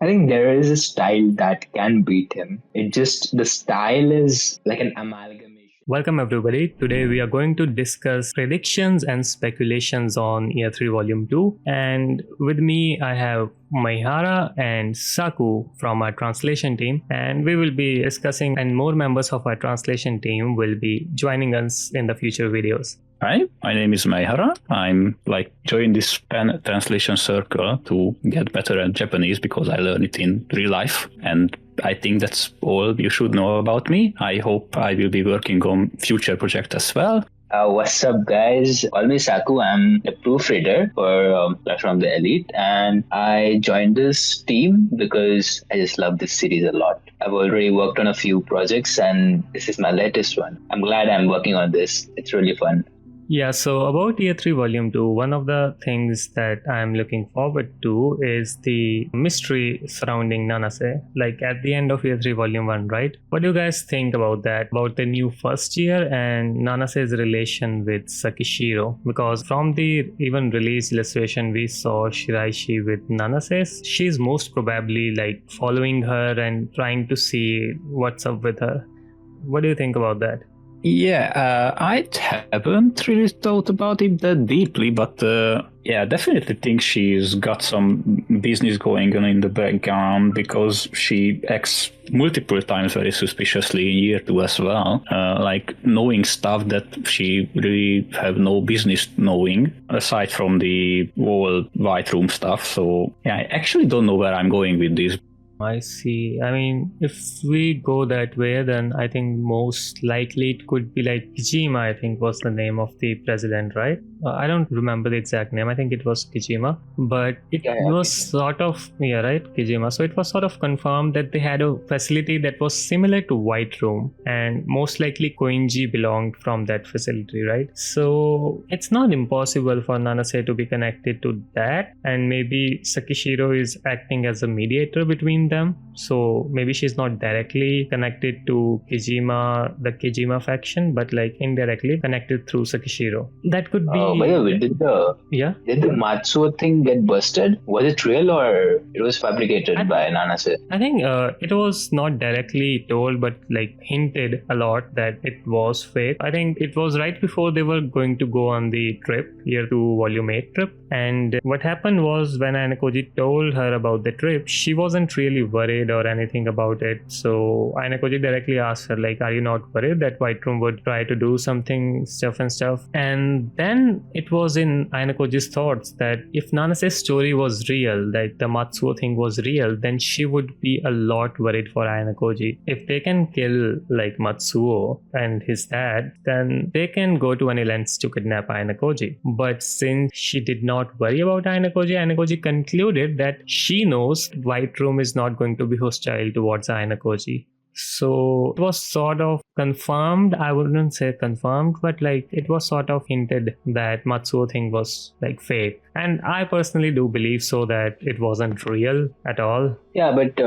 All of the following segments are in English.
I think there is a style that can beat him. The style is like an amalgamation. Welcome everybody. Today we are going to discuss predictions and speculations on Year 3 Volume 2. And with me I have Maihara and Saku from our translation team. And we will be discussing, and more members of our translation team will be joining us in the future videos. Hi, my name is Maihara. I'm joined this translation circle to get better at Japanese because I learn it in real life. And I think that's all you should know about me. I hope I will be working on future projects as well. What's up, guys? Call me Saku. I'm a proofreader for from the Elite, and I joined this team because I just love this series a lot. I've already worked on a few projects, and this is my latest one. I'm glad I'm working on this. It's really fun. Yeah, so about Year 3 Volume 2, one of the things that I'm looking forward to is the mystery surrounding Nanase. At the end of Year 3 Volume 1, right? What do you guys think about that? About the new first year and Nanase's relation with Sakishiro? Because from the even release illustration, we saw Shiraishi with Nanase. She's most probably following her and trying to see what's up with her. What do you think about that? Yeah, I haven't really thought about it that deeply, but definitely think she's got some business going on in the background because she acts multiple times very suspiciously in Year 2 as well, knowing stuff that she really have no business knowing, aside from the whole White Room stuff. So yeah, I actually don't know where I'm going with this. I see. I mean, if we go that way, then I think most likely it could be Kijima, I think was the name of the president, right? I don't remember the exact name. I think it was Kijima. But it was sort of, right, Kijima. So it was sort of confirmed that they had a facility that was similar to White Room. And most likely Koenji belonged from that facility, right? So it's not impossible for Nanase to be connected to that. And maybe Sakishiro is acting as a mediator between them, so maybe she's not directly connected to Kijima, the Kijima faction, but indirectly connected through Sakishiro. That could be. By the way, did the Matsuo thing get busted? Was it real or it was fabricated by Nanase? I think it was not directly told, but hinted a lot that it was fake. I think it was right before they were going to go on the trip, Year 2 Volume 8 trip, and what happened was when Ayanokoji told her about the trip, she wasn't really worried or anything about it. So Ayanokoji directly asked her, are you not worried that White Room would try to do something stuff? And then it was in Ayanokoji's thoughts that if Nanase's story was real, the Matsuo thing was real, then she would be a lot worried for Ayanokoji. If they can kill Matsuo and his dad, then they can go to any lengths to kidnap Ayanokoji. But since she did not worry about Ayanokoji concluded that she knows White Room is not going to be hostile towards Ayanokoji. So it was sort of confirmed. I wouldn't say confirmed, but it was sort of hinted that Matsuo thing was fake. And I personally do believe so, that it wasn't real at all. Yeah, but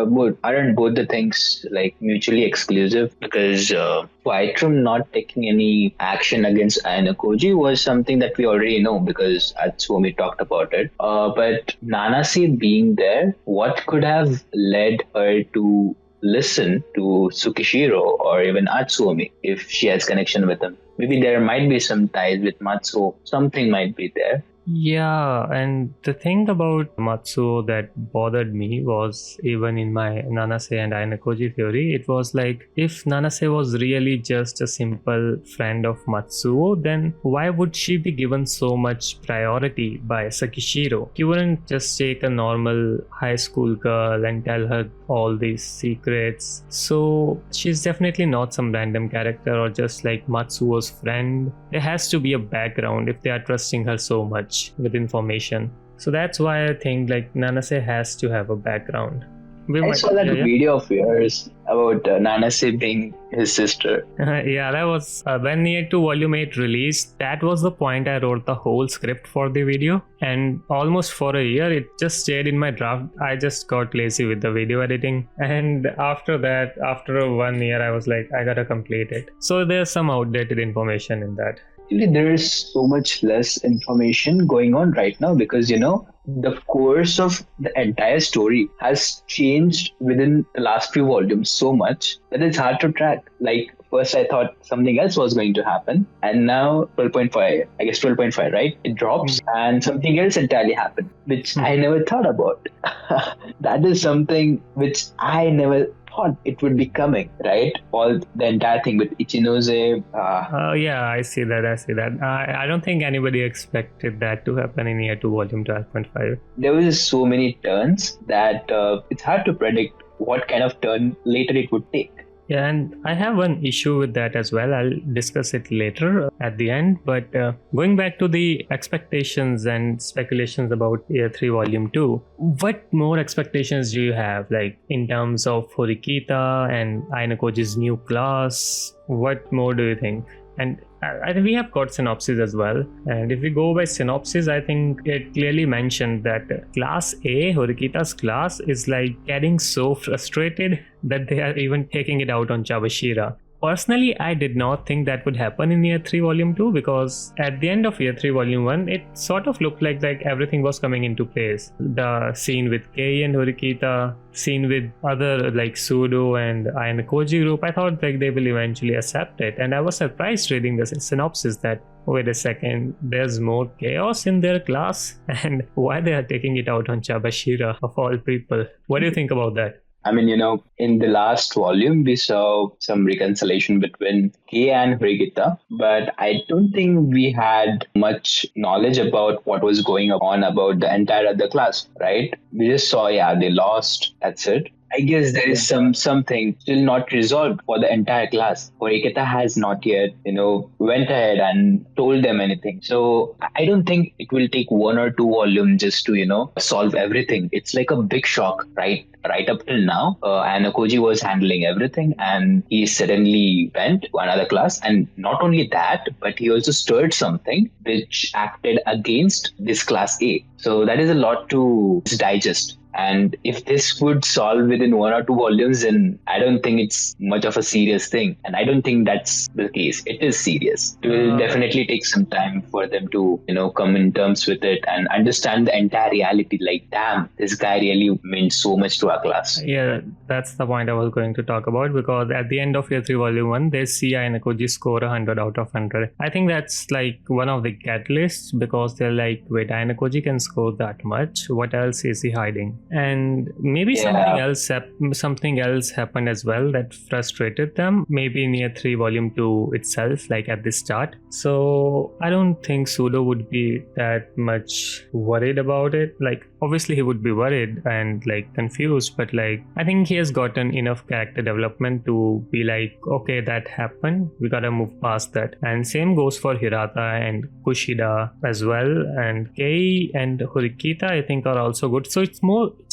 aren't both the things mutually exclusive? Because White Room not taking any action against Ayanokoji was something that we already know because Atsuomi talked about it. But Nanase being there, what could have led her to listen to Sakishiro or even Atsuomi if she has connection with him? Maybe there might be some ties with Matsuo. Something might be there. Yeah, and the thing about Matsuo that bothered me was, even in my Nanase and Ayanokoji theory, it was if Nanase was really just a simple friend of Matsuo, then why would she be given so much priority by Sakishiro? He wouldn't just take a normal high school girl and tell her all these secrets. So she's definitely not some random character or just Matsuo's friend. There has to be a background if they are trusting her so much with information. So that's why I think Nanase has to have a background. I saw that video of yours about Nanase being his sister. Yeah, that was when Year 2 Volume 8 released. That was the point I wrote the whole script for the video, and almost for a year it just stayed in my draft. I just got lazy with the video editing, and after that, after 1 year, I was I gotta complete it. So there's some outdated information in that. Actually, there is so much less information going on right now because, the course of the entire story has changed within the last few volumes so much that it's hard to track. Like, first I thought something else was going to happen, and now 12.5, I guess 12.5, right? It drops, and something else entirely happened, which I never thought about. That is something which I never thought it would be coming, right? All the entire thing with Ichinose. Yeah, I see that. I don't think anybody expected that to happen in year 2, volume 12.5. There was so many turns that it's hard to predict what kind of turn later it would take. Yeah, and I have one issue with that as well. I'll discuss it later at the end. But going back to the expectations and speculations about Year 3 Volume 2, what more expectations do you have, like in terms of Horikita and Ayanokoji's new class? What more do you think? And I think we have got synopsis as well. And if we go by synopsis, I think it clearly mentioned that Class A, Horikita's class, is like getting so frustrated that they are even taking it out on Chabashira. Personally, I did not think that would happen in Year 3 Volume 2 because at the end of Year 3 Volume 1, it sort of looked like everything was coming into place. The scene with Kei and Horikita, scene with other like Sudo and Ayanokoji group, I thought like they will eventually accept it. And I was surprised reading the synopsis that, wait a second, there's more chaos in their class and why they are taking it out on Chabashira of all people. What do you think about that? I mean, in the last volume, we saw some reconciliation between Kei and Horikita, but I don't think we had much knowledge about what was going on about the entire other class, right? We just saw, they lost, that's it. I guess there is something still not resolved for the entire class. Horikita has not yet, went ahead and told them anything. So I don't think it will take 1 or 2 volumes just to, solve everything. It's like a big shock, right? Right up till now, Ayanokoji was handling everything and he suddenly went to another class. And not only that, but he also stirred something which acted against this class A. So that is a lot to digest. And if this would solve within 1 or 2 volumes, then I don't think it's much of a serious thing. And I don't think that's the case. It is serious. It will definitely take some time for them to, come in terms with it and understand the entire reality. Like, damn, this guy really meant so much to our class. Yeah, that's the point I was going to talk about, because at the end of Year 3 Volume 1, they see Ayanokoji score 100 out of 100. I think that's like one of the catalysts, because they're like, wait, Ayanokoji can score that much. What else is he hiding? And maybe something else happened as well that frustrated them, maybe in Year 3 Volume 2 itself, like at the start. So I don't think Sudo would be that much worried about it. Like, obviously he would be worried and like confused, but like I think he has gotten enough character development to be like, okay, that happened, we gotta move past that. And same goes for Hirata and Kushida as well, and Kei and Horikita I think are also good. So it's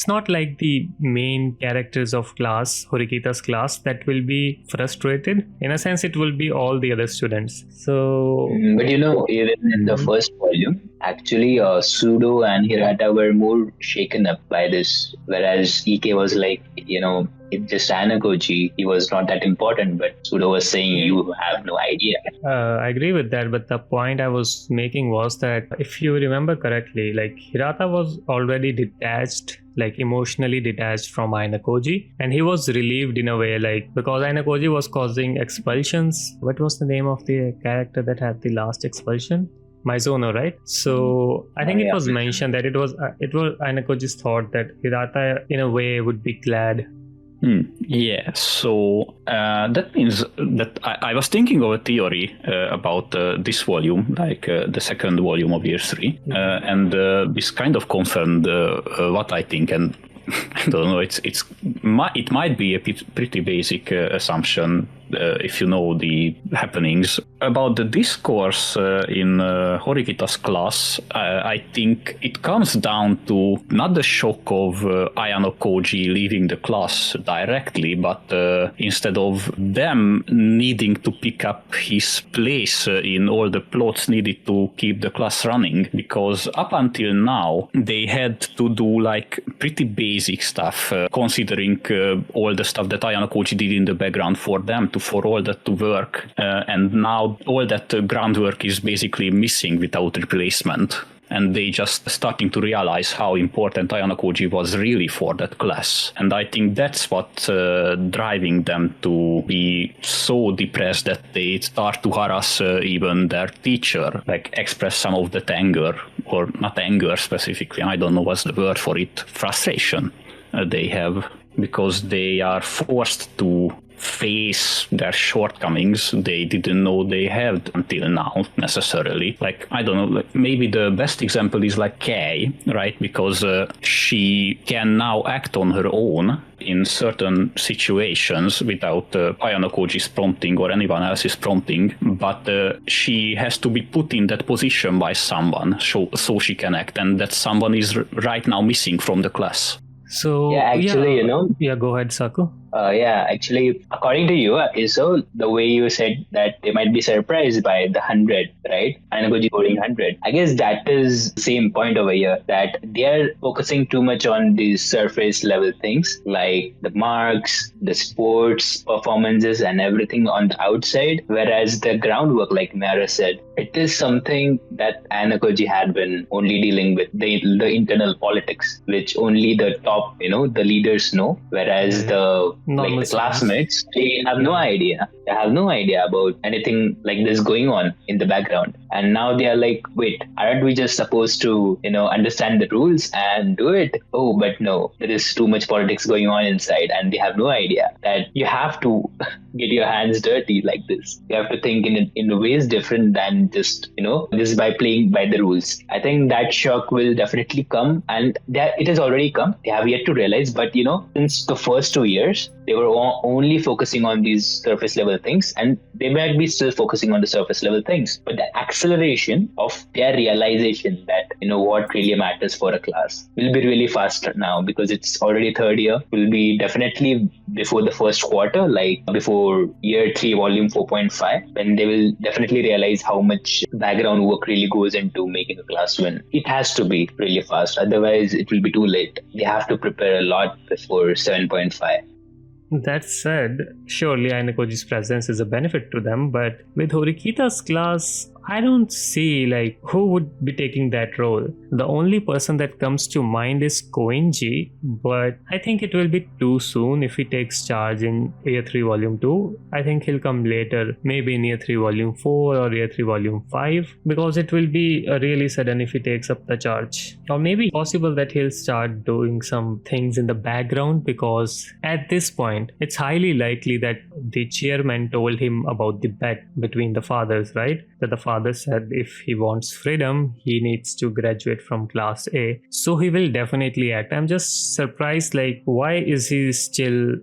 not like the main characters of class, Horikita's class, that will be frustrated. In a sense, it will be all the other students. So but even in the first volume, actually Sudo and Hirata were more shaken up by this, whereas Ike was like, it's just Ayanokoji, he was not that important, but Sudo was saying you have no idea. I agree with that, but the point I was making was that if you remember correctly, like Hirata was already detached, like emotionally detached from Ayanokoji, and he was relieved in a way, like because Ayanokoji was causing expulsions. What was the name of the character that had the last expulsion? Mizuno, right? So I think it was mentioned that it was Ayanokoji's thought that Hirata in a way would be glad. Yeah, so that means that I was thinking of a theory about this volume, like the second volume of Year 3, and this kind of confirmed what I think. And I don't know, it might be a pretty basic assumption if you know the happenings. About the discourse in Horikita's class, I think it comes down to not the shock of Ayanokoji leaving the class directly, but instead of them needing to pick up his place in all the plots needed to keep the class running, because up until now they had to do like pretty basic stuff, considering all the stuff that Ayanokoji did in the background for them to for all that to work. And now all that groundwork is basically missing without replacement. And they just starting to realize how important Ayano was really for that class. And I think that's what driving them to be so depressed that they start to harass even their teacher, like express some of that anger, or not anger specifically, I don't know what's the word for it, frustration they have, because they are forced to face their shortcomings they didn't know they had until now necessarily. Like, I don't know, like maybe the best example is like Kei, right? Because she can now act on her own in certain situations without Ayano Koji's prompting or anyone else's prompting, but she has to be put in that position by someone so she can act, and that someone is right now missing from the class. So Yeah, actually, yeah, go ahead, Saku. Actually, according to you, so the way you said that they might be surprised by the 100, right? Anagoji scoring 100. I guess that is the same point over here, that they are focusing too much on these surface level things like the marks, the sports performances, and everything on the outside. Whereas the groundwork, like Mara said, it is something that Anagoji had been only dealing with, the internal politics, which only the top, the leaders know. Whereas the classmates, they have no idea. They have no idea about anything like this going on in the background. And now they are like, wait, aren't we just supposed to, understand the rules and do it? Oh, but no, there is too much politics going on inside, and they have no idea that you have to get your hands dirty like this. You have to think in ways different than just, this by playing by the rules. I think that shock will definitely come, and it has already come. They have yet to realize, but since the first 2 years, they were only focusing on these surface level things, and they might be still focusing on the surface level things. But the acceleration of their realization that, what really matters for a class will be really fast now, because it's already third year. Will be definitely before the first quarter, like before year 3, volume 4.5, when they will definitely realize how much background work really goes into making a class win. It has to be really fast. Otherwise, it will be too late. They have to prepare a lot before 7.5. That said, surely Ainakoji's presence is a benefit to them, but with Horikita's class, I don't see who would be taking that role. The only person that comes to mind is Koenji, but I think it will be too soon if he takes charge in Year 3 Volume 2. I think he'll come later, maybe in Year 3 Volume 4 or Year 3 Volume 5, because it will be really sudden if he takes up the charge. Or maybe possible that he'll start doing some things in the background, because at this point, it's highly likely that the chairman told him about the bet between the fathers, right? That the father said if he wants freedom, he needs to graduate from class A. So he will definitely act. I'm just surprised, why is he still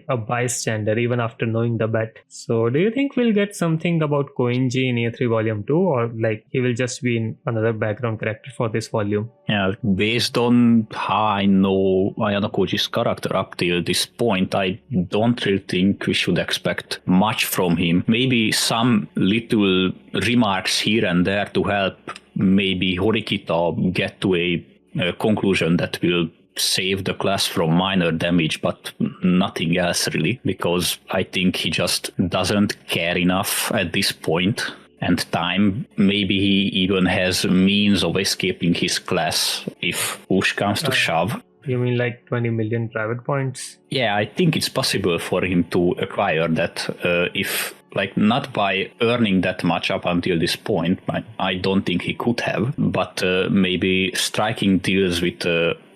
a bystander even after knowing the bet? So do you think we'll get something about Koenji in Year 3 Volume 2, or he will just be in another background character for this volume? Yeah, based on how I know Ayano Koji's character up till this point, I don't really think we should expect much from him. Maybe some little remarks here and there to help maybe Horikita get to a conclusion that will save the class from minor damage, but nothing else really, because I think he just doesn't care enough at this point. And time, maybe he even has means of escaping his class if push comes to shove. You mean 20 million private points? Yeah, I think it's possible for him to acquire that if not by earning that much up until this point. I don't think he could have, but maybe striking deals with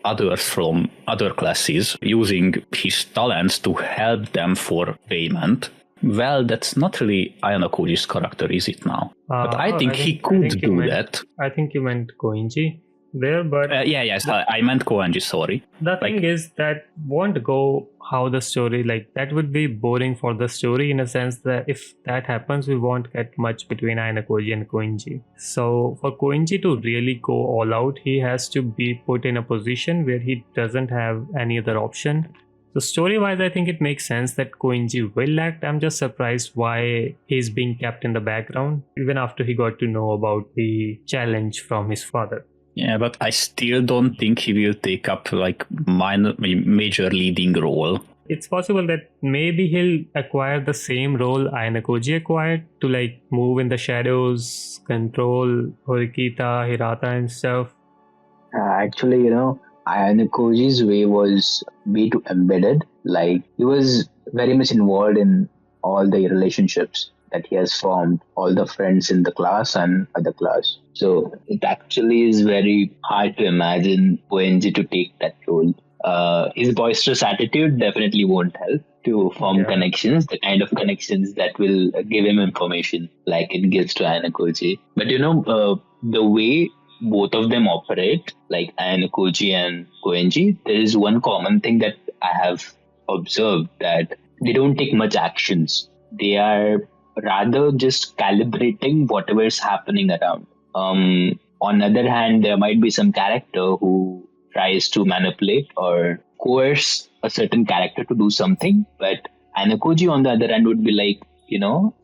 others from other classes, using his talents to help them for payment. Well, that's not really Ayano Koji's character, is it now? But I think he could do that. I think you meant Koenji there, but... yes, I meant Koenji, sorry. The thing is that won't go how the story, that would be boring for the story, in a sense that if that happens, we won't get much between Ainakoji and Koenji. So for Koenji to really go all out, he has to be put in a position where he doesn't have any other option. So story-wise, I think it makes sense that Koenji will act. I'm just surprised why he's being kept in the background, even after he got to know about the challenge from his father. Yeah, but I still don't think he will take up major leading role. it's possible that maybe he'll acquire the same role Ayanokoji acquired to like move in the shadows, control Horikita, Hirata and stuff. Actually, Ayanokoji's way was way too embedded. Like, he was very much involved in all the relationships that he has formed, all the friends in the class and other class. So it actually is very hard to imagine Koenji to take that role. His boisterous attitude definitely won't help to form Yeah. connections, the kind of connections that will give him information like it gives to Ayanokoji. But the way both of them operate, like Ayanokoji and Koenji, there is one common thing that I have observed, that they don't take much actions. They are rather just calibrating whatever is happening around. On the other hand, there might be some character who tries to manipulate or coerce a certain character to do something, but Anakoji on the other hand would be like,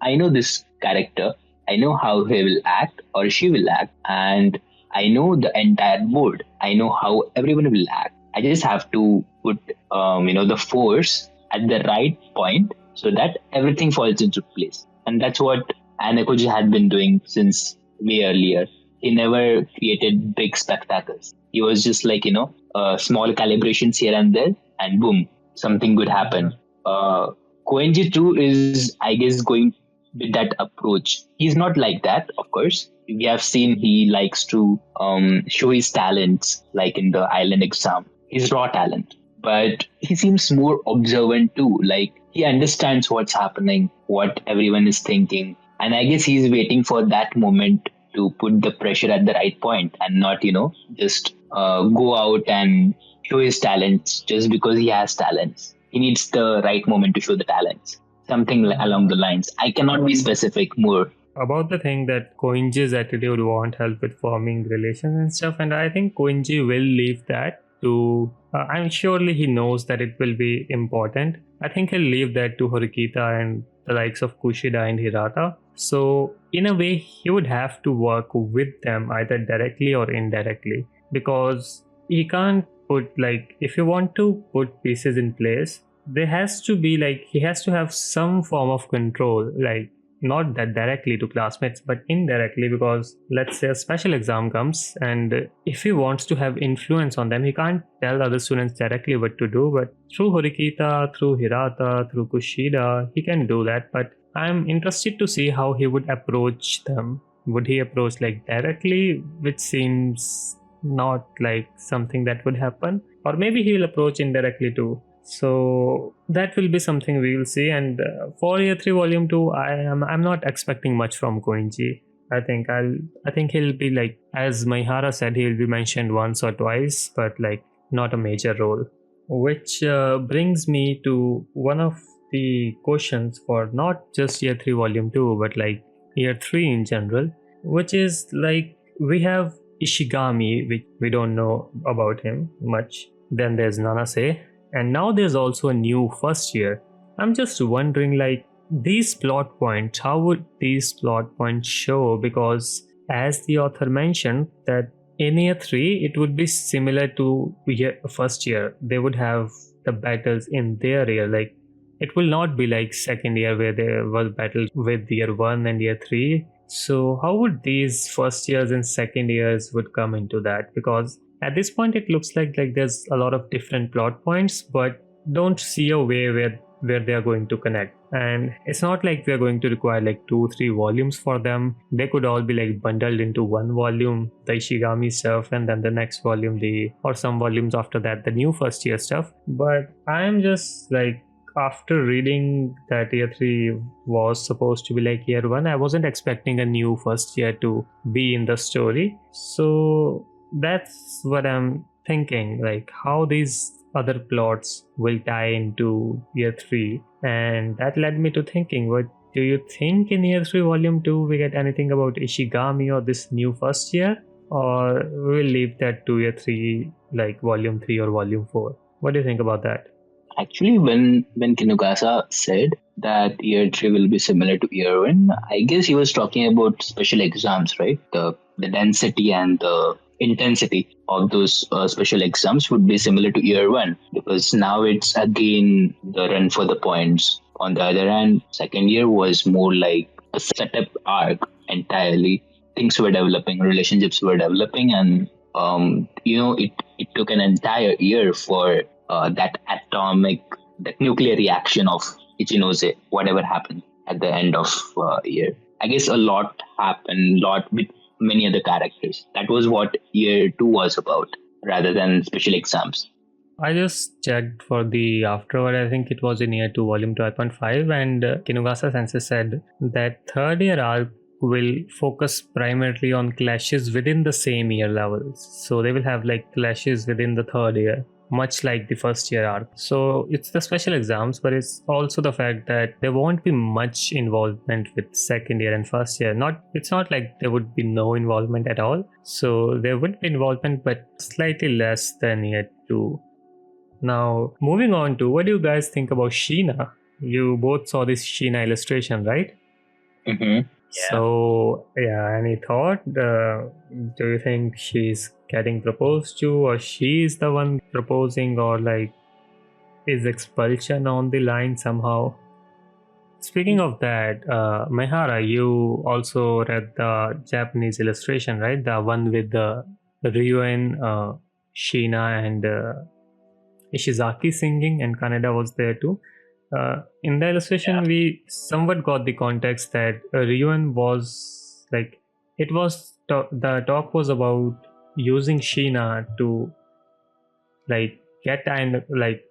I know this character, I know how he will act or she will act, and I know the entire board. I know how everyone will act. I just have to put, the force at the right point so that everything falls into place. And that's what Anakoji had been doing since way earlier. He never created big spectacles. He was just like, small calibrations here and there, and boom, something good happened. Koenji too is, I guess, going with that approach. He's not like that, of course. We have seen he likes to show his talents, like in the island exam, his raw talent. But he seems more observant too. Like, he understands what's happening, what everyone is thinking. And I guess he's waiting for that moment to put the pressure at the right point and not, just go out and show his talents just because he has talents. He needs the right moment to show the talents. Something along the lines. I cannot be specific more. About the thing that Koenji's attitude won't help with forming relations and stuff, and I think Koenji will leave that to. I'm surely he knows that it will be important. I think he'll leave that to Horikita and the likes of Kushida and Hirata. So in a way, he would have to work with them either directly or indirectly, because he can't put, like, if you want to put pieces in place, there has to be like, he has to have some form of control, like not that directly to classmates but indirectly, because let's say a special exam comes and if he wants to have influence on them, he can't tell other students directly what to do, but through Horikita, through Hirata, through Kushida, he can do that. But I'm interested to see how he would approach them. Would he approach like directly, which seems not like something that would happen, or maybe he will approach indirectly too. So that will be something we will see. And for year 3 volume 2, I'm not expecting much from Koenji. I think he'll be like, as Maihara said, he'll be mentioned once or twice, but like not a major role. Which brings me to one of the questions for not just year 3 volume 2 but like year 3 in general, which is like, we have Ishigami, which we don't know about him much. Then there's Nanase, and now there's also a new first year. I'm just wondering, like, these plot points, how would these plot points show? Because as the author mentioned, that in year 3 it would be similar to first year. They would have the battles in their year. Like, it will not be like second year where there was battles with year 1 and year 3. So how would these first years and second years would come into that? Because at this point it looks like there's a lot of different plot points, but don't see a way where they are going to connect. And it's not like we are going to require like 2-3 volumes for them. They could all be like bundled into one volume, the Ishigami stuff, and then the next volume, or some volumes after that, the new first year stuff. But I'm just like, after reading that year 3 was supposed to be like year 1, I wasn't expecting a new first year to be in the story. So that's what I'm thinking, like how these other plots will tie into year 3. And that led me to thinking, what do you think in year 3 volume 2 we get anything about Ishigami or this new first year, or we'll leave that to year 3, like volume 3 or volume 4? What do you think about that? Actually, when Kinugasa said that year 3 will be similar to year 1, I guess he was talking about special exams, right? The the density and the intensity of those special exams would be similar to year one, because now it's again the run for the points. On the other hand, second year was more like a setup arc entirely. Things were developing, relationships were developing, and it took an entire year for that nuclear reaction of Ichinose, whatever happened at the end of year. I guess a lot happened, lot with many other characters. That was what year two was about, rather than special exams. I just checked for the afterward. I think it was in year 2, volume 12.5, and Kinugasa Sensei said that third year arc will focus primarily on clashes within the same year levels. So they will have like clashes within the third year, much like the first year arc. So it's the special exams, but it's also the fact that there won't be much involvement with second year and first year. It's not like there would be no involvement at all. So there would be involvement, but slightly less than year 2. Now, moving on to, what do you guys think about Shiina? You both saw this Shiina illustration, right? Mm-hmm. Yeah. So, any thought? Do you think she's getting proposed to, or she's the one proposing, or like, is expulsion on the line somehow? Speaking of that, Mehara, you also read the Japanese illustration, right? The one with the Ryuen, Shiina, and Ishizaki singing, and Kaneda was there too. In the illustration, we somewhat got the context that Ryuen was like, the talk was about using Shiina to like get and like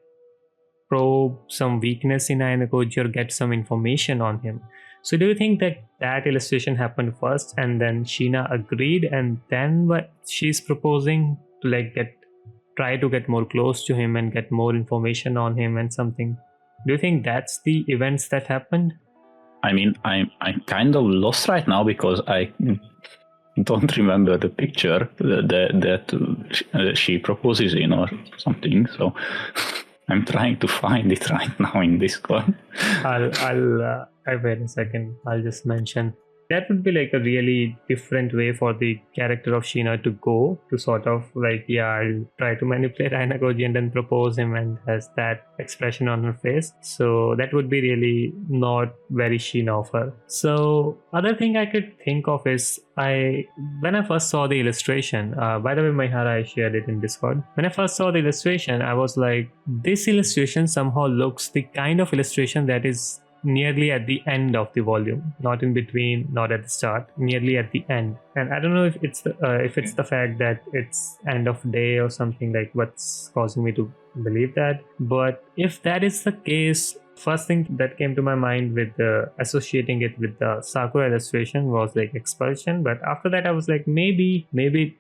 probe some weakness in Ayanokoji or get some information on him. So do you think that illustration happened first and then Shiina agreed, and then what she's proposing to like try to get more close to him and get more information on him and something? Do you think that's the events that happened? I mean, I'm kind of lost right now because I don't remember the picture that she proposes in or something. So I'm trying to find it right now in Discord. I'll wait a second. I'll just mention. That would be like a really different way for the character of Shiina to go, to sort of like, I'll try to manipulate Ayanokoji and then propose him, and has that expression on her face. So that would be really not very Shiina of her. So other thing I could think of is, when I first saw the illustration, by the way, Maihara, I shared it in Discord. When I first saw the illustration, I was like, this illustration somehow looks the kind of illustration that is nearly at the end of the volume, not in between, not at the start, nearly at the end. And I don't know if it's the fact that it's end of day or something, like what's causing me to believe that. But if that is the case, first thing that came to my mind with associating it with the Sakura illustration was like expulsion. But after that, I was like, maybe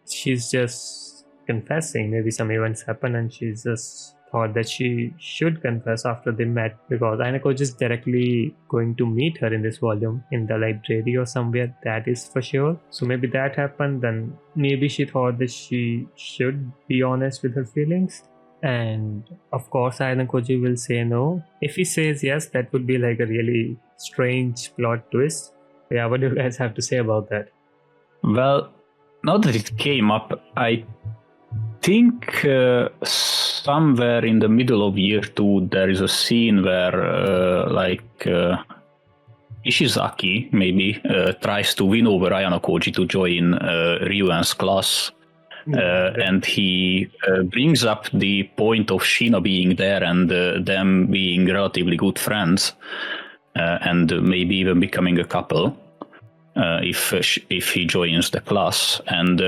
she's just confessing. Maybe some events happen and she's just thought that she should confess after they met, because Ayanokoji is directly going to meet her in this volume in the library or somewhere, that is for sure. So maybe that happened. Then maybe she thought that she should be honest with her feelings, and of course Ayanokoji will say no. If he says yes, that would be like a really strange plot twist. What do you guys have to say about that? Well, now that it came up, I think somewhere in the middle of year 2 there is a scene where Ishizaki maybe tries to win over Ayanokoji to join Ryuen's class, and he brings up the point of Shiina being there and them being relatively good friends, and maybe even becoming a couple if he joins the class. And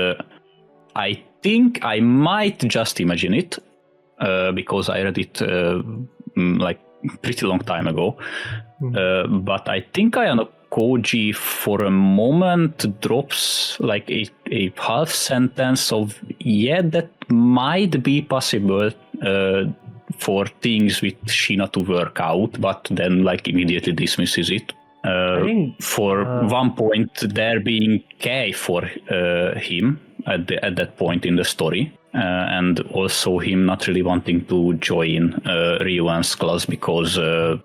I think I might just imagine it, because I read it like pretty long time ago. But I think Ayanokoji for a moment drops like a half sentence of, that might be possible for things with Shiina to work out, but then like immediately dismisses it. For one point there being K for him at that point in the story. and also him not really wanting to join Ryuan's class because,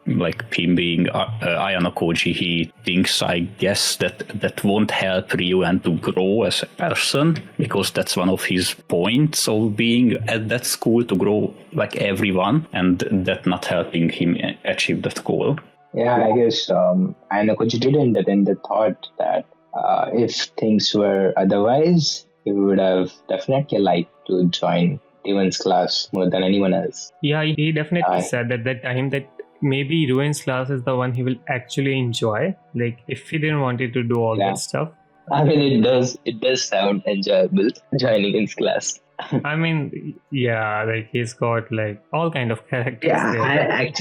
like him being Ayano Koji, he thinks, I guess, that won't help Ryuan to grow as a person, because that's one of his points of being at that school, to grow like everyone, and that not helping him achieve that goal. Yeah, I guess Ayano Koji didn't attend the thought that if things were otherwise, he would have definitely liked to join Steven's class more than anyone else. Yeah, he definitely said at that time that maybe Ruin's class is the one he will actually enjoy. Like, if he didn't want to do all that stuff. I mean, it does sound enjoyable joining his class. I mean, yeah, like he's got like all kind of characters. Yeah, there. I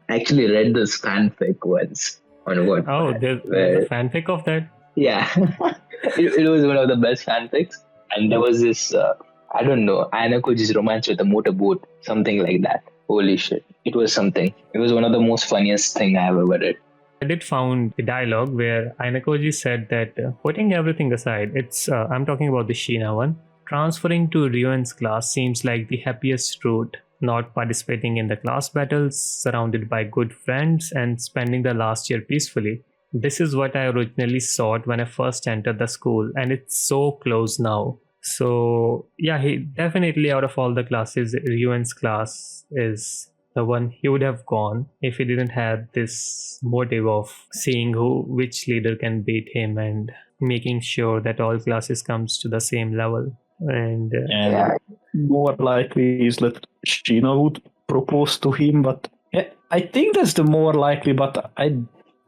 actually read this fanfic once on Wattpad. Oh, there's a fanfic of that? Yeah, it was one of the best fanfics, and there was this I don't know, Ayano Koji's romance with a motorboat, something like that. Holy shit, it was something. It was one of the most funniest thing I have ever read. I did found a dialogue where Ayano Koji said that putting everything aside, it's I'm talking about the Shiina one. Transferring to Ryuan's class seems like the happiest route. Not participating in the class battles, surrounded by good friends, and spending the last year peacefully. This is what I originally sought when I first entered the school, and it's so close now. So yeah, he definitely, out of all the classes, Ryuan's class is the one he would have gone if he didn't have this motive of seeing which leader can beat him and making sure that all classes comes to the same level. And more likely is that Shiina would propose to him, but I think that's the more likely, but I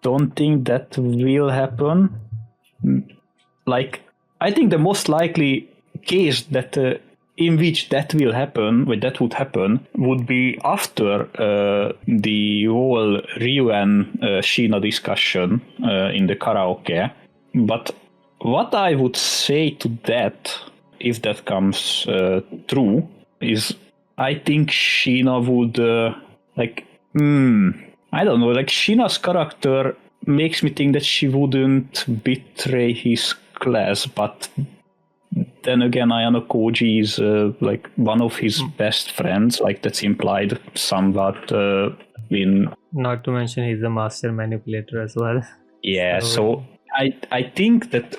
don't think that will happen. Like, I think the most likely case that in which that will happen, would be after the whole Ryuan Shiina discussion in the karaoke. But what I would say to that, if that comes true, is I think Shiina would I don't know, like Shina's character makes me think that she wouldn't betray his class, but then again, Ayano Koji is like one of his best friends, like that's implied somewhat in... Not to mention he's a master manipulator as well. Yeah, so I think that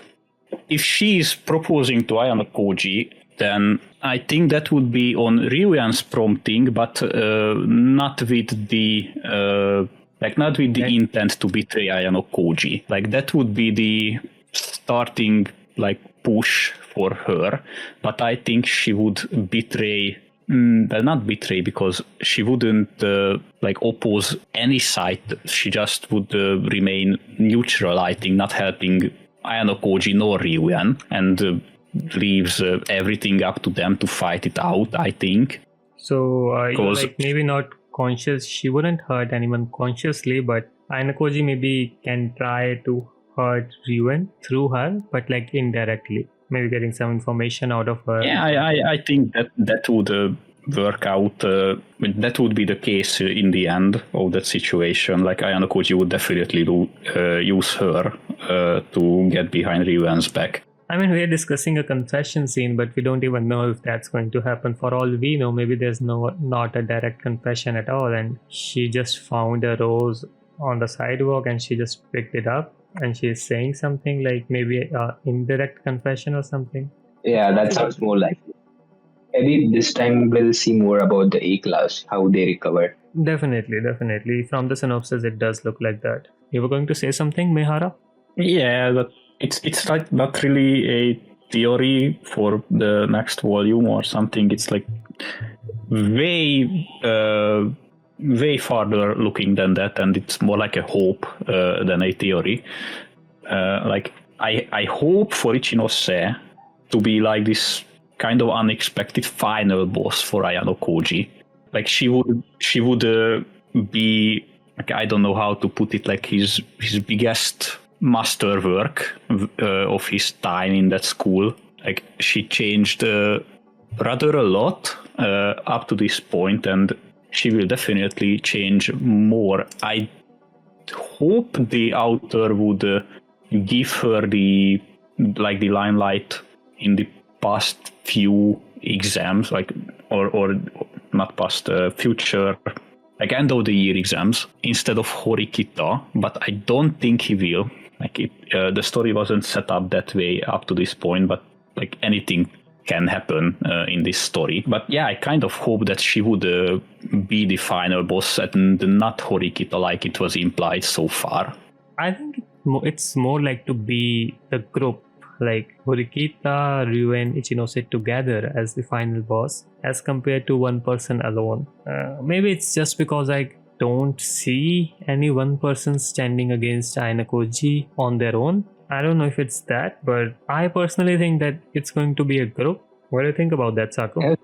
if she is proposing to Ayano Koji, then I think that would be on Ryuan's prompting, but not with the intent to betray Ayano Koji. Like that would be the starting push for her, but I think she would betray. Well, not betray, because she wouldn't oppose any side. She just would remain neutral, I think, not helping Ayano Koji nor Ryuan, and leaves everything up to them to fight it out, I think. So maybe not conscious, she wouldn't hurt anyone consciously, but Ayano Koji maybe can try to hurt Ryuan through her, but indirectly, maybe getting some information out of her. Yeah, I think that would work out. That would be the case in the end of that situation. Like Ayano Koji would definitely use her to get behind Ryuan's back. I mean, we're discussing a confession scene, but we don't even know if that's going to happen. For all we know, maybe there's not a direct confession at all, and she just found a rose on the sidewalk and she just picked it up and she's saying something like maybe indirect confession or something. Yeah, that sounds more likely. Maybe this time we'll see more about the A class, how they recovered. Definitely. From the synopsis, it does look like that. You were going to say something, Mehara? Yeah, but it's like not really a theory for the next volume or something. It's like way farther looking than that, and it's more like a hope than a theory. I hope for Ichinose to be like this kind of unexpected final boss for Ayano Koji. Like she would be, like, I don't know how to put it, like his biggest masterwork of his time in that school. Like she changed rather a lot up to this point, and she will definitely change more. I hope the author would give her the limelight in the past few exams, like or not past, future, like end of the year exams instead of Horikita, but I don't think he will. Like the story wasn't set up that way up to this point, but like anything can happen in this story. But yeah, I kind of hope that she would be the final boss and not Horikita like it was implied so far. I think it's more like to be the group, like Horikita, Ryu, and Ichinose together as the final boss, as compared to one person alone. Maybe it's just because I don't see any one person standing against Ainakoji on their own. I don't know if it's that, but I personally think that it's going to be a group. What do you think about that, Saku? Yeah.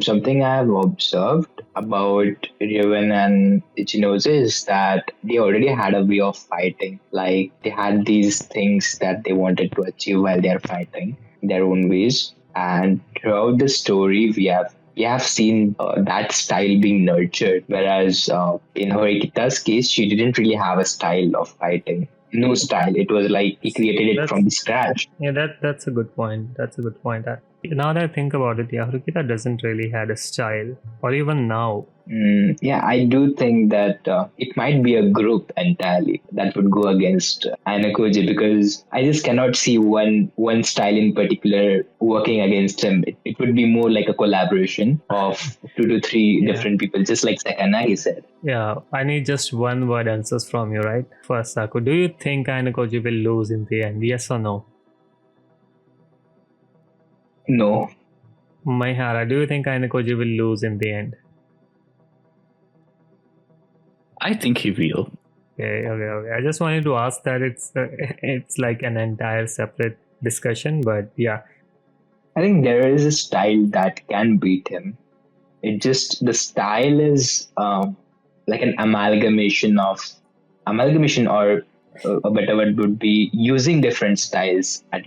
Something I've observed about Ryuan and Ichinose is that they already had a way of fighting. Like they had these things that they wanted to achieve while they're fighting their own ways. And throughout the story, we have seen that style being nurtured. Whereas in Horikita's case, she didn't really have a style of fighting. No style. It was like he created it from the scratch. Yeah, that's a good point. That's a good point. Now that I think about it, yeah, Horikita doesn't really had a style, or even now. Yeah, I do think that it might be a group entirely that would go against Ainakoji, because I just cannot see one style in particular working against him. It would be more like a collaboration of 2 to 3 different people, just like Sakanagi said. Yeah, I need just one word answers from you, right? First, Saku, do you think Ainakoji will lose in the end? Yes or no? No. Maihara, do you think Ainakoji will lose in the end? I think he will. Okay. I just wanted to ask that. It's like an entire separate discussion, but yeah. I think there is a style that can beat him. The style is like an amalgamation, or a better word would be using different styles at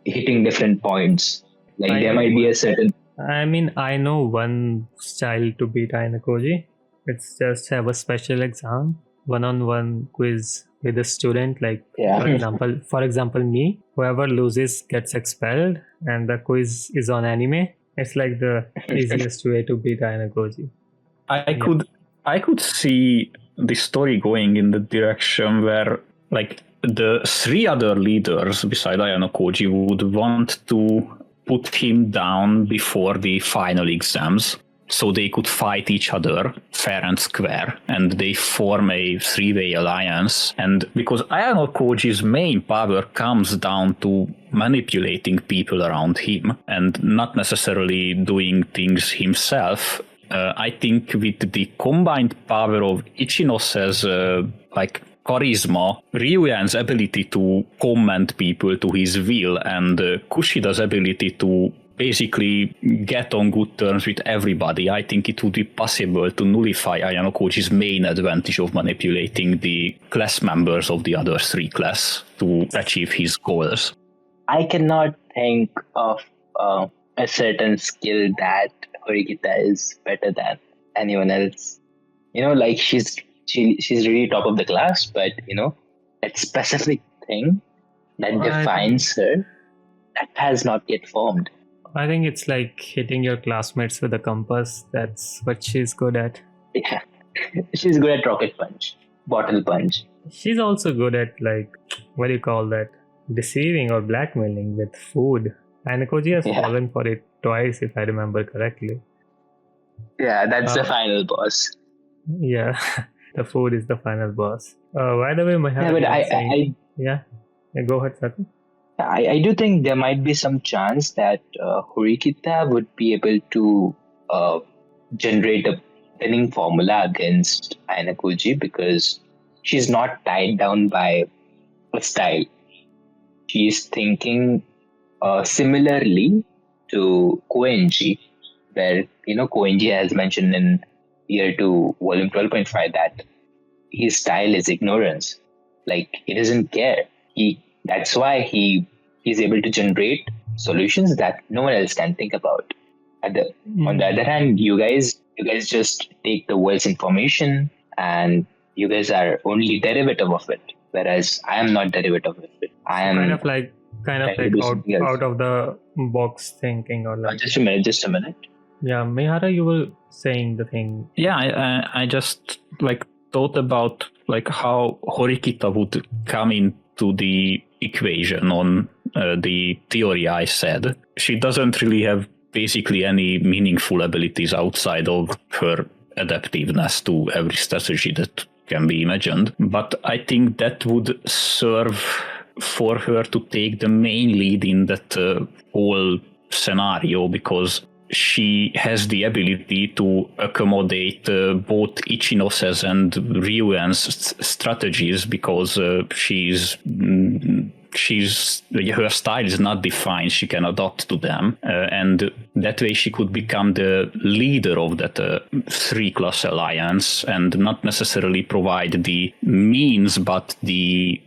hitting different points. Like there might be a certain. I mean, I know one style to beat Ainakoji. It's just have a special exam, one-on-one quiz with a student. Like for example, me. Whoever loses gets expelled, and the quiz is on anime. It's like the easiest way to beat Ainakoji. I could see the story going in the direction where, like, the 3 other leaders beside Ainakoji would want to put him down before the final exams, so they could fight each other fair and square, and they form a 3-way alliance. And because Ainakoji's main power comes down to manipulating people around him and not necessarily doing things himself, I think with the combined power of Ichinose's charisma, Ryuan's ability to command people to his will, and Kushida's ability to basically get on good terms with everybody, I think it would be possible to nullify Ainakoji's main advantage of manipulating the class members of the other 3 class to achieve his goals. I cannot think of a certain skill that Horikita is better than anyone else. Like she's really top of the class, but that specific thing that defines her, that has not yet formed. I think it's like hitting your classmates with a compass. That's what she's good at. Yeah, she's good at rocket punch, bottle punch. She's also good at, like, what do you call that? Deceiving or blackmailing with food. Ainakoji has fallen for it twice, if I remember correctly. Yeah, that's the final boss. Yeah, the food is the final boss. By the way, Mahara, go ahead, Saku. I do think there might be some chance that Horikita would be able to generate a winning formula against Ainakoji, because she's not tied down by a style. She's thinking similarly to Koenji, where Koenji has mentioned in Year 2, Volume 12.5 that his style is ignorance. Like he doesn't care. That's why he's able to generate solutions that no one else can think about. On the other hand, you guys just take the world's information and you guys are only derivative of it, whereas I am not derivative of it. I am kind of like kind of trying to like do something else. out of the box thinking, or like. Just a minute, just a minute. Yeah, Mihara, you were saying the thing. Yeah, I just like thought about like how Horikita would come into the equation on the theory I said. She doesn't really have basically any meaningful abilities outside of her adaptiveness to every strategy that can be imagined. But I think that would serve for her to take the main lead in that whole scenario, because she has the ability to accommodate both Ichinose's and Ryuen's strategies, because her style is not defined. She can adapt to them, and that way she could become the leader of that 3-class alliance, and not necessarily provide the means, but the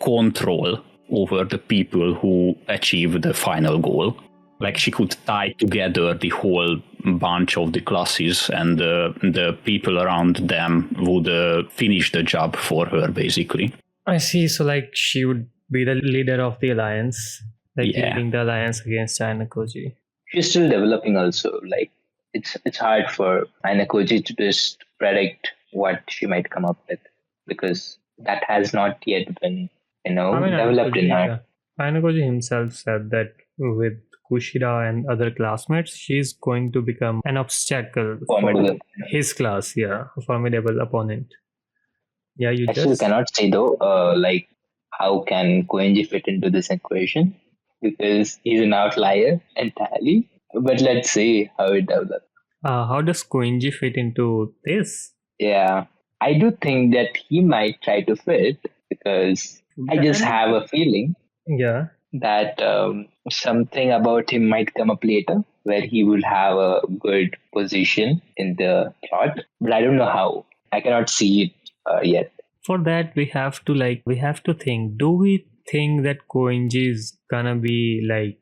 control over the people who achieve the final goal. Like she could tie together the whole bunch of the classes, and the people around them would finish the job for her, basically. I see. So like she would be the leader of the alliance, like leading the alliance against Ayanokoji. She's still developing also. Like it's hard for Ayanokoji to just predict what she might come up with, because that has not yet been, developed in her. Ayanokoji himself said that with Kushida and other classmates, she's going to become an obstacle for his class. Yeah, a formidable opponent. Yeah, you still cannot say though, like how can Koenji fit into this equation, because he's an outlier entirely. But let's see how it develops. How does Koenji fit into this? Yeah, I do think that he might try to fit, because I just have a feeling. Yeah. That something about him might come up later, where he will have a good position in the plot, but I don't know how. I cannot see it yet. For that, we have to think. Do we think that Koenji is gonna be like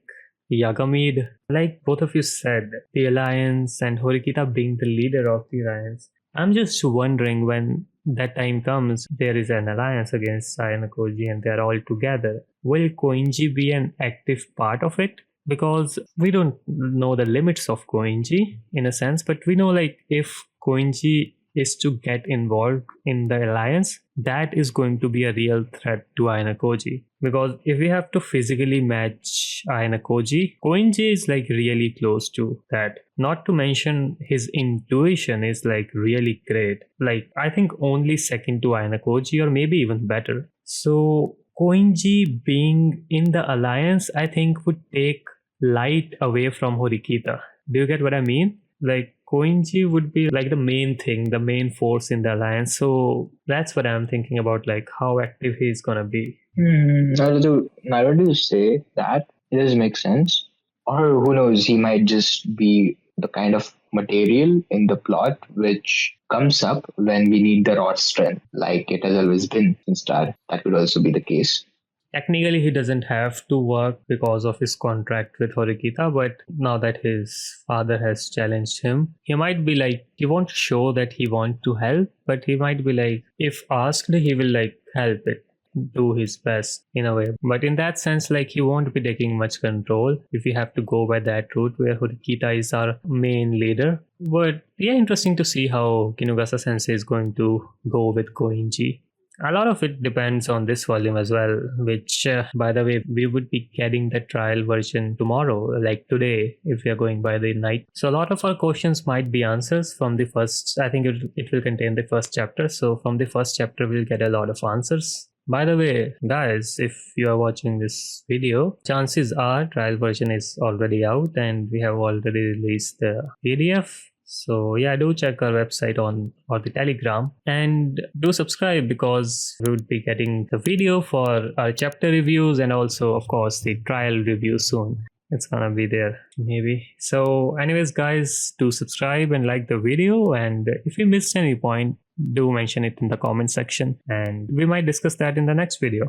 Yagamid? Like both of you said, the alliance and Horikita being the leader of the alliance. I'm just wondering, when that time comes, there is an alliance against Ayanokoji and they're all together. Will Koenji be an active part of it? Because we don't know the limits of Koenji in a sense, but we know like if Koenji is to get involved in the alliance, that is going to be a real threat to Ayanokoji. Because if we have to physically match Ayanokoji, Koenji is like really close to that. Not to mention his intuition is like really great. Like I think only second to Ayanokoji, or maybe even better. So Koenji being in the alliance, I think would take light away from Horikita. Do you get what I mean? Like Koenji would be like the main thing, the main force in the alliance. So that's what I'm thinking about, like how active he's gonna be. Now do you say that? It does make sense. Or who knows, he might just be the kind of material in the plot which comes up when we need the raw strength, like it has always been in Star. That could also be the case. Technically, he doesn't have to work because of his contract with Horikita, but now that his father has challenged him, he might be like, he won't show that he wants to help, but he might be like, if asked, he will like help it, do his best in a way. But in that sense, like he won't be taking much control if we have to go by that route where Horikita is our main leader. But yeah, interesting to see how Kinugasa Sensei is going to go with Koenji. A lot of it depends on this volume as well, which, by the way, we would be getting the trial version tomorrow, like today, if we are going by the night. So a lot of our questions might be answers from the first, I think it will contain the first chapter. So from the first chapter, we'll get a lot of answers. By the way, guys, if you are watching this video, chances are trial version is already out and we have already released the PDF. So yeah, do check our website or the Telegram, and do subscribe, because we would be getting the video for our chapter reviews and also of course the trial review soon. It's gonna be there maybe. So anyways guys, do subscribe and like the video, and if you missed any point, do mention it in the comment section and we might discuss that in the next video.